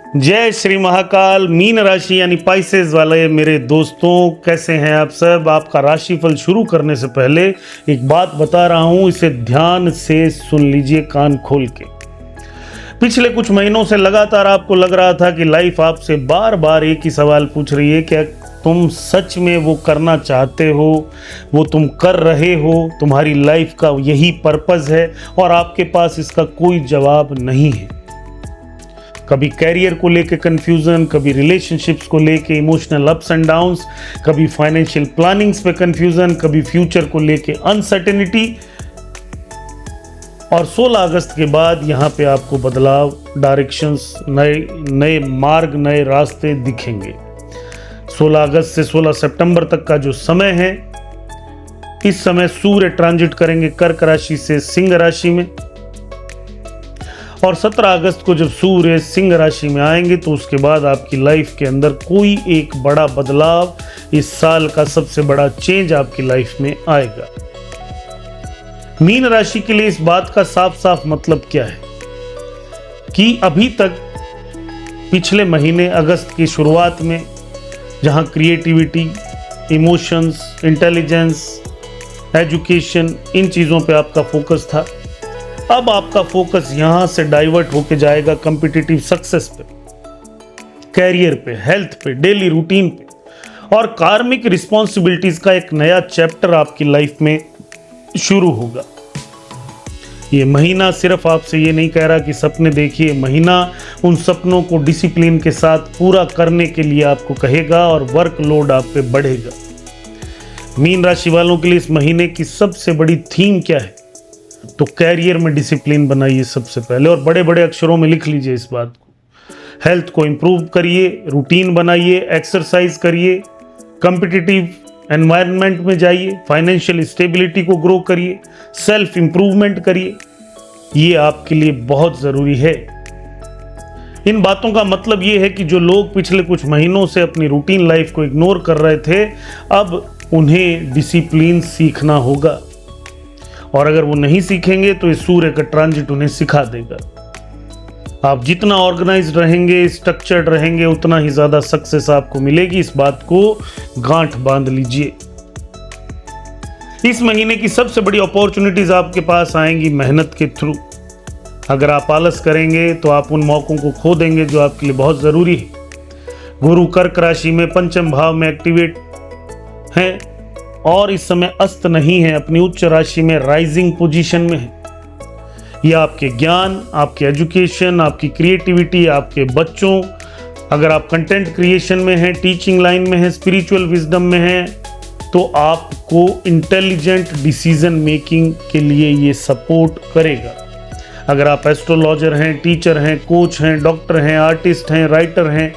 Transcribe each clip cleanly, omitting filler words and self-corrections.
जय श्री महाकाल। मीन राशि यानी पाइसेस वाले मेरे दोस्तों, कैसे हैं आप सब। आपका राशिफल शुरू करने से पहले एक बात बता रहा हूं, इसे ध्यान से सुन लीजिए, कान खोल के। पिछले कुछ महीनों से लगातार आपको लग रहा था कि लाइफ आपसे बार बार एक ही सवाल पूछ रही है, क्या तुम सच में वो करना चाहते हो, वो तुम कर रहे हो, तुम्हारी लाइफ का यही पर्पस है, और आपके पास इसका कोई जवाब नहीं है। कभी कैरियर को लेके कंफ्यूजन, कभी रिलेशनशिप्स को लेके इमोशनल अप्स एंड डाउन्स, कभी फाइनेंशियल प्लानिंग्स पे कंफ्यूजन, कभी फ्यूचर को लेके अनसर्टेनिटी। और 16 अगस्त के बाद यहाँ पे आपको बदलाव, डायरेक्शंस, नए मार्ग, नए रास्ते दिखेंगे। 16 अगस्त से 16 सितंबर तक का जो समय है, इस समय सूर्य ट्रांजिट करेंगे कर्क राशि से सिंह राशि में, और 17 अगस्त को जब सूर्य सिंह राशि में आएंगे तो उसके बाद आपकी लाइफ के अंदर कोई एक बड़ा बदलाव, इस साल का सबसे बड़ा चेंज आपकी लाइफ में आएगा। मीन राशि के लिए इस बात का साफ साफ मतलब क्या है कि अभी तक पिछले महीने अगस्त की शुरुआत में जहां क्रिएटिविटी, इमोशंस, इंटेलिजेंस, एजुकेशन, इन चीज़ों पे आपका फोकस था, अब आपका फोकस यहां से डाइवर्ट होके जाएगा कॉम्पिटिटिव सक्सेस पे, कैरियर पे, हेल्थ पे, डेली रूटीन पे, और कार्मिक रिस्पॉन्सिबिलिटीज का एक नया चैप्टर आपकी लाइफ में शुरू होगा। ये महीना सिर्फ आपसे ये नहीं कह रहा कि सपने देखिए, महीना उन सपनों को डिसिप्लिन के साथ पूरा करने के लिए आपको कहेगा और वर्कलोड आप पे बढ़ेगा। मीन राशि वालों के लिए इस महीने की सबसे बड़ी थीम क्या है, तो कैरियर में डिसिप्लिन बनाइए सबसे पहले, और बड़े बड़े अक्षरों में लिख लीजिए इस बात को। हेल्थ को इंप्रूव करिए, रूटीन बनाइए, एक्सरसाइज करिए, कॉम्पिटिटिव एनवायरनमेंट में जाइए, फाइनेंशियल स्टेबिलिटी को ग्रो करिए, सेल्फ इंप्रूवमेंट करिए। ये आपके लिए बहुत ज़रूरी है। इन बातों का मतलब ये है कि जो लोग पिछले कुछ महीनों से अपनी रूटीन लाइफ को इग्नोर कर रहे थे, अब उन्हें डिसिप्लिन सीखना होगा, और अगर वो नहीं सीखेंगे तो इस सूर्य का ट्रांजिट उन्हें सिखा देगा। आप जितना ऑर्गेनाइज्ड रहेंगे, स्ट्रक्चर्ड रहेंगे, उतना ही ज़्यादा सक्सेस आपको मिलेगी। इस बात को गांठ बांध लीजिए। इस महीने की सबसे बड़ी अपॉर्चुनिटीज आपके पास आएंगी मेहनत के थ्रू। अगर आप आलस करेंगे तो आप उन मौकों को खो देंगे जो आपके लिए बहुत ज़रूरी है। गुरु कर्क राशि में पंचम भाव में एक्टिवेट हैं और इस समय अस्त नहीं है, अपनी उच्च राशि में राइजिंग पोजीशन में है। यह आपके ज्ञान, आपके एजुकेशन, आपकी क्रिएटिविटी, आपके बच्चों, अगर आप कंटेंट क्रिएशन में हैं, टीचिंग लाइन में हैं, स्पिरिचुअल विजडम में हैं, तो आपको इंटेलिजेंट डिसीजन मेकिंग के लिए ये सपोर्ट करेगा। अगर आप एस्ट्रोलॉजर हैं, टीचर हैं, कोच हैं, डॉक्टर हैं, आर्टिस्ट हैं, राइटर हैं,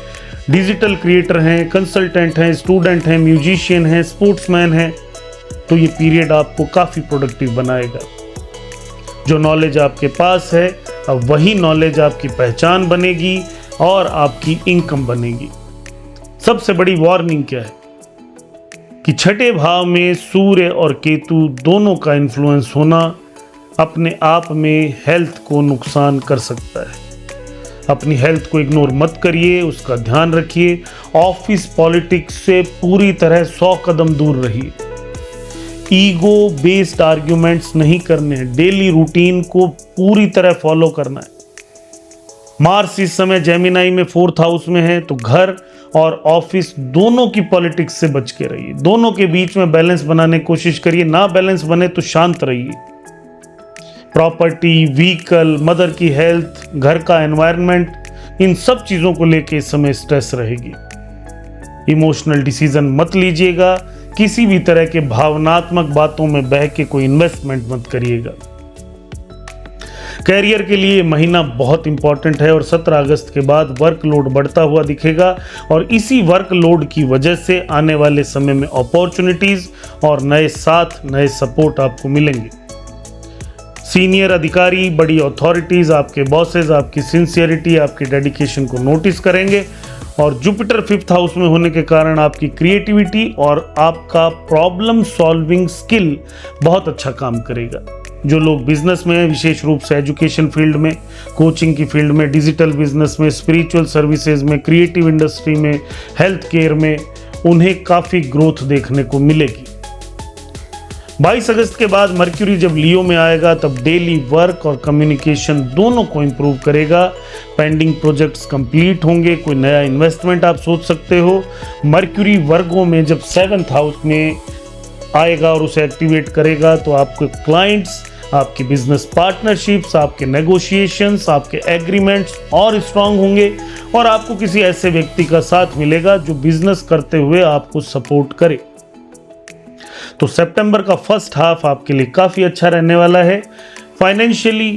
डिजिटल क्रिएटर हैं, कंसल्टेंट हैं, स्टूडेंट हैं, म्यूजिशियन हैं, स्पोर्ट्समैन हैं, तो ये पीरियड आपको काफ़ी प्रोडक्टिव बनाएगा। जो नॉलेज आपके पास है, अब वही नॉलेज आपकी पहचान बनेगी और आपकी इनकम बनेगी। सबसे बड़ी वार्निंग क्या है कि छठे भाव में सूर्य और केतु दोनों का इन्फ्लुएंस होना अपने आप में हेल्थ को नुकसान कर सकता है। अपनी हेल्थ को इग्नोर मत करिए, उसका ध्यान रखिए। ऑफिस पॉलिटिक्स से पूरी तरह 100 कदम दूर रहिए। ईगो बेस्ड आर्ग्यूमेंट्स नहीं करने हैं, डेली रूटीन को पूरी तरह फॉलो करना है। मार्स इस समय जेमिनाई में 4th हाउस में है, तो घर और ऑफिस दोनों की पॉलिटिक्स से बच के रहिए। दोनों के बीच में बैलेंस बनाने की कोशिश करिए। ना बैलेंस बने तो शांत रहिए। प्रॉपर्टी, व्हीकल, मदर की हेल्थ, घर का एनवायरनमेंट, इन सब चीज़ों को लेके इस समय स्ट्रेस रहेगी। इमोशनल डिसीजन मत लीजिएगा। किसी भी तरह के भावनात्मक बातों में बह के कोई इन्वेस्टमेंट मत करिएगा। कैरियर के लिए महीना बहुत इंपॉर्टेंट है और 17 अगस्त के बाद वर्कलोड बढ़ता हुआ दिखेगा, और इसी वर्कलोड की वजह से आने वाले समय में अपॉर्चुनिटीज और नए साथ, नए सपोर्ट आपको मिलेंगे। सीनियर अधिकारी, बड़ी अथॉरिटीज, आपके बॉसेस आपकी सिंसियरिटी, आपकी डेडिकेशन को नोटिस करेंगे, और जुपिटर 5th हाउस में होने के कारण आपकी क्रिएटिविटी और आपका प्रॉब्लम सॉल्विंग स्किल बहुत अच्छा काम करेगा। जो लोग बिजनेस में हैं, विशेष रूप से एजुकेशन फील्ड में, कोचिंग की फील्ड में, डिजिटल बिजनेस में, स्पिरिचुअल सर्विसेज में, क्रिएटिव इंडस्ट्री में, हेल्थ केयर में, उन्हें काफ़ी ग्रोथ देखने को मिलेगी। 22 अगस्त के बाद मर्क्यूरी जब लियो में आएगा तब डेली वर्क और कम्युनिकेशन दोनों को इम्प्रूव करेगा। पेंडिंग प्रोजेक्ट्स कंप्लीट होंगे, कोई नया इन्वेस्टमेंट आप सोच सकते हो। मर्क्यूरी वर्गों में जब 7th हाउस में आएगा और उसे एक्टिवेट करेगा तो आपके क्लाइंट्स, आपकी बिजनेस पार्टनरशिप्स, आपके नेगोशिएशंस, आपके एग्रीमेंट्स और स्ट्रांग होंगे और आपको किसी ऐसे व्यक्ति का साथ मिलेगा जो बिजनेस करते हुए आपको सपोर्ट करे। तो सितंबर का फर्स्ट हाफ आपके लिए काफ़ी अच्छा रहने वाला है। फाइनेंशियली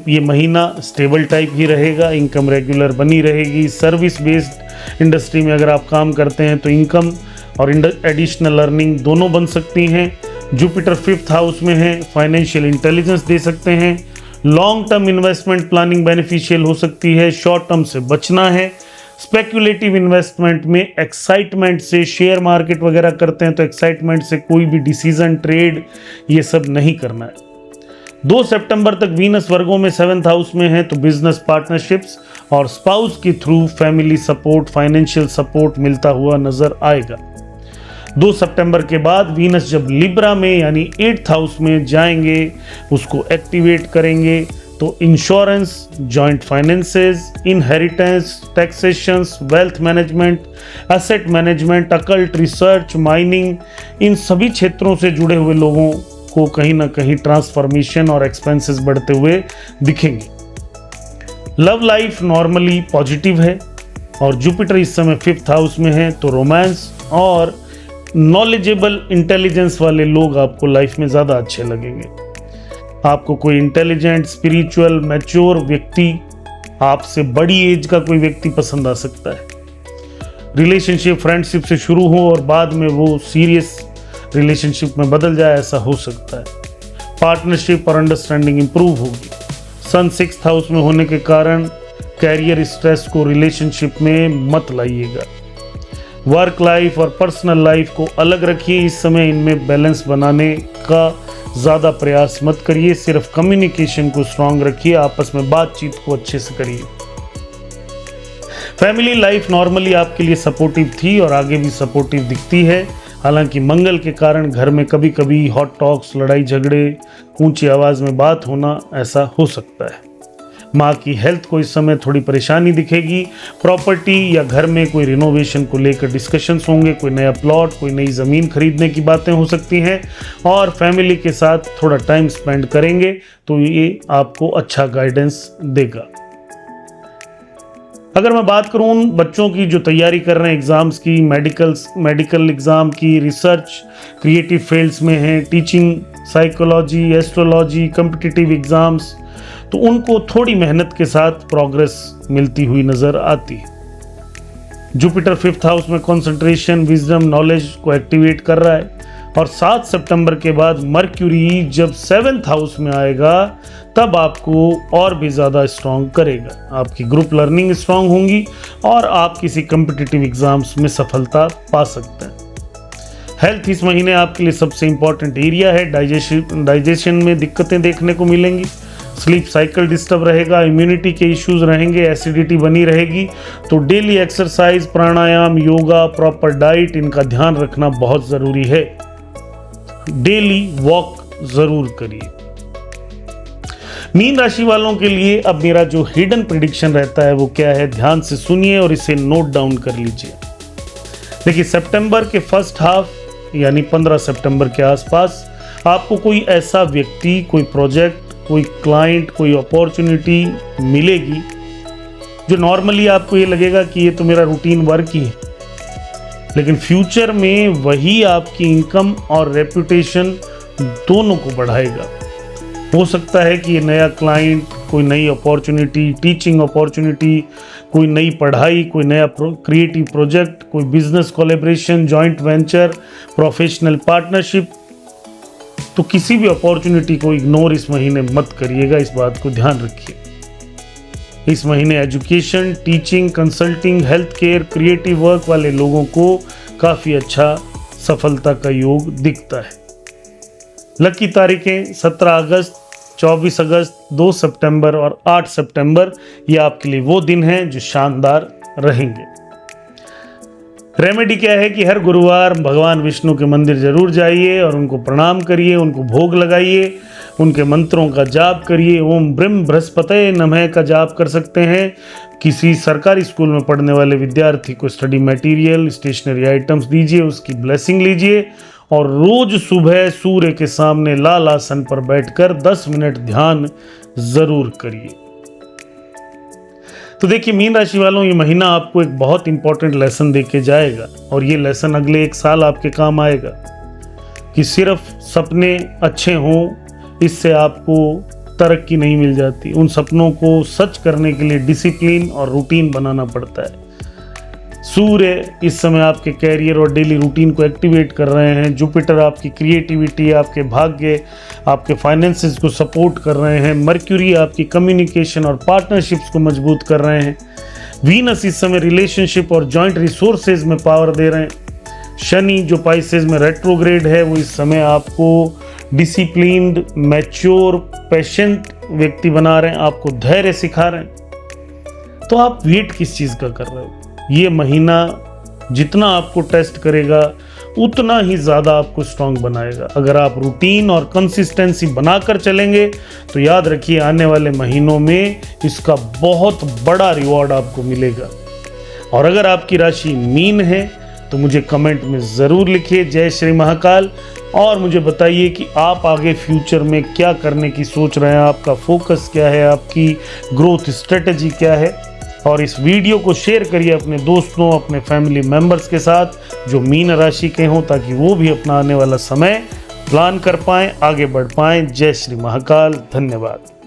ये महीना स्टेबल टाइप ही रहेगा, इनकम रेगुलर बनी रहेगी। सर्विस बेस्ड इंडस्ट्री में अगर आप काम करते हैं तो इनकम और एडिशनल अर्निंग दोनों बन सकती हैं। जुपिटर 5th हाउस में है, फाइनेंशियल इंटेलिजेंस दे सकते हैं। Long term investment planning beneficial हो सकती है, शॉर्ट टर्म से बचना है। स्पेक्युलेटिव इन्वेस्टमेंट में एक्साइटमेंट से, शेयर मार्केट वगैरह करते हैं तो एक्साइटमेंट से कोई भी डिसीजन, ट्रेड, ये सब नहीं करना है। 2 सितंबर तक वीनस वर्गों में 7th हाउस में है तो बिजनेस पार्टनरशिप्स और स्पाउस के through family support, financial support मिलता हुआ नजर आएगा। 2 सितंबर के बाद वीनस जब लिब्रा में यानी 8th हाउस में जाएंगे, उसको एक्टिवेट करेंगे तो insurance, joint finances, inheritance, taxations, wealth management, asset management, occult research, mining, इन सभी क्षेत्रों से जुड़े हुए लोगों को कहीं ना कहीं ट्रांसफॉर्मेशन और एक्सपेंसेस बढ़ते हुए दिखेंगे। लव लाइफ नॉर्मली पॉजिटिव है और जुपिटर इस समय 5th हाउस में है तो रोमांस और नॉलेजेबल इंटेलिजेंस वाले लोग आपको लाइफ में ज़्यादा अच्छे लगेंगे। आपको कोई इंटेलिजेंट, स्पिरिचुअल, मैच्योर व्यक्ति, आपसे बड़ी एज का कोई व्यक्ति पसंद आ सकता है। रिलेशनशिप फ्रेंडशिप से शुरू हो और बाद में वो सीरियस रिलेशनशिप में बदल जाए, ऐसा हो सकता है। पार्टनरशिप और अंडरस्टैंडिंग इंप्रूव होगी। सन 6th हाउस में होने के कारण कैरियर स्ट्रेस को रिलेशनशिप में मत लाइएगा। वर्क लाइफ और पर्सनल लाइफ को अलग रखिए, इस समय इनमें बैलेंस बनाने का ज़्यादा प्रयास मत करिए, सिर्फ कम्युनिकेशन को स्ट्रांग रखिए, आपस में बातचीत को अच्छे से करिए। फैमिली लाइफ नॉर्मली आपके लिए सपोर्टिव थी और आगे भी सपोर्टिव दिखती है। हालांकि मंगल के कारण घर में कभी कभी हॉट टॉक्स, लड़ाई झगड़े, ऊंची आवाज़ में बात होना, ऐसा हो सकता है। माँ की हेल्थ को इस समय थोड़ी परेशानी दिखेगी। प्रॉपर्टी या घर में कोई रिनोवेशन को लेकर डिस्कशंस होंगे, कोई नया प्लॉट, कोई नई ज़मीन खरीदने की बातें हो सकती हैं और फैमिली के साथ थोड़ा टाइम स्पेंड करेंगे तो ये आपको अच्छा गाइडेंस देगा। अगर मैं बात करूं बच्चों की जो तैयारी कर रहे हैं एग्ज़ाम्स की, मेडिकल एग्ज़ाम की, रिसर्च, क्रिएटिव फील्ड्स में हैं, teaching, psychology, astrology, competitive exams, तो उनको थोड़ी मेहनत के साथ प्रोग्रेस मिलती हुई नज़र आती है। जुपिटर 5th हाउस में कंसंट्रेशन, विजडम, नॉलेज को एक्टिवेट कर रहा है और 7 सितंबर के बाद मर्क्यूरी जब 7th हाउस में आएगा तब आपको और भी ज़्यादा स्ट्रांग करेगा। आपकी ग्रुप लर्निंग स्ट्रांग होंगी और आप किसी कम्पिटिटिव एग्ज़ाम्स में सफलता पा सकते हैं। हेल्थ इस महीने आपके लिए सबसे इंपॉर्टेंट एरिया है। डाइजेशन में दिक्कतें देखने को मिलेंगी, स्लीप साइकिल डिस्टर्ब रहेगा, इम्यूनिटी के इश्यूज रहेंगे, एसिडिटी बनी रहेगी। तो डेली एक्सरसाइज, प्राणायाम, योगा, प्रॉपर डाइट, इनका ध्यान रखना बहुत ज़रूरी है। डेली वॉक ज़रूर करिए। मीन राशि वालों के लिए अब मेरा जो हिडन प्रेडिक्शन रहता है वो क्या है, ध्यान से सुनिए और इसे नोट डाउन कर लीजिए। देखिए, सितंबर के फर्स्ट हाफ यानी 15 सितंबर के आसपास आपको कोई ऐसा व्यक्ति, कोई प्रोजेक्ट, कोई क्लाइंट, कोई अपॉर्चुनिटी मिलेगी जो नॉर्मली आपको ये लगेगा कि ये तो मेरा रूटीन वर्क ही है, लेकिन फ्यूचर में वही आपकी इनकम और रेपुटेशन दोनों को बढ़ाएगा। हो सकता है कि ये नया क्लाइंट, कोई नई अपॉर्चुनिटी, टीचिंग अपॉर्चुनिटी, कोई नई पढ़ाई, कोई नया क्रिएटिव प्रोजेक्ट, कोई business collaboration, joint venture, professional partnership, तो किसी भी अपॉर्चुनिटी को इग्नोर इस महीने मत करिएगा, इस बात को ध्यान रखिए। इस महीने education, teaching, consulting, health care, creative work वाले लोगों को काफ़ी अच्छा सफलता का योग दिखता है। लकी तारीखें 17 अगस्त, 24 अगस्त, 2 सितंबर और 8 सितंबर, ये आपके लिए वो दिन हैं जो शानदार रहेंगे। रेमेडी क्या है कि हर गुरुवार भगवान विष्णु के मंदिर जरूर जाइए और उनको प्रणाम करिए, उनको भोग लगाइए, उनके मंत्रों का जाप करिए। ओम ब्रह्म बृहस्पतये नमः का जाप कर सकते हैं। किसी सरकारी स्कूल में पढ़ने वाले विद्यार्थी को स्टडी मटेरियल, स्टेशनरी आइटम्स दीजिए, उसकी ब्लेसिंग लीजिए और रोज सुबह सूर्य के सामने लाल आसन पर बैठकर 10 मिनट ध्यान जरूर करिए। तो देखिए मीन राशि वालों, ये महीना आपको एक बहुत इंपॉर्टेंट लेसन देके जाएगा और ये लेसन अगले 1 साल आपके काम आएगा कि सिर्फ सपने अच्छे हों इससे आपको तरक्की नहीं मिल जाती। उन सपनों को सच करने के लिए डिसिप्लिन और रूटीन बनाना पड़ता है। सूर्य इस समय आपके कैरियर और डेली रूटीन को एक्टिवेट कर रहे हैं। जुपिटर आपकी क्रिएटिविटी, आपके भाग्य, आपके फाइनेंसेस को सपोर्ट कर रहे हैं। मर्क्यूरी आपकी कम्युनिकेशन और पार्टनरशिप्स को मजबूत कर रहे हैं। वीनस इस समय रिलेशनशिप और जॉइंट रिसोर्सेज में पावर दे रहे हैं। शनि जो पाइसेस में रेट्रोग्रेड है वो इस समय आपको डिसिप्लिन्ड, मैच्योर, पेशेंट व्यक्ति बना रहे हैं, आपको धैर्य सिखा रहे हैं। तो आप वेट किस चीज़ का कर रहे हो? ये महीना जितना आपको टेस्ट करेगा उतना ही ज़्यादा आपको स्ट्रांग बनाएगा। अगर आप रूटीन और कंसिस्टेंसी बनाकर चलेंगे तो याद रखिए आने वाले महीनों में इसका बहुत बड़ा रिवॉर्ड आपको मिलेगा। और अगर आपकी राशि मीन है तो मुझे कमेंट में ज़रूर लिखिए जय श्री महाकाल और मुझे बताइए कि आप आगे फ्यूचर में क्या करने की सोच रहे हैं, आपका फोकस क्या है, आपकी ग्रोथ स्ट्रेटजी क्या है। और इस वीडियो को शेयर करिए अपने दोस्तों, अपने फैमिली मेंबर्स के साथ जो मीन राशि के हों, ताकि वो भी अपना आने वाला समय प्लान कर पाएं, आगे बढ़ पाएं। जय श्री महाकाल। धन्यवाद।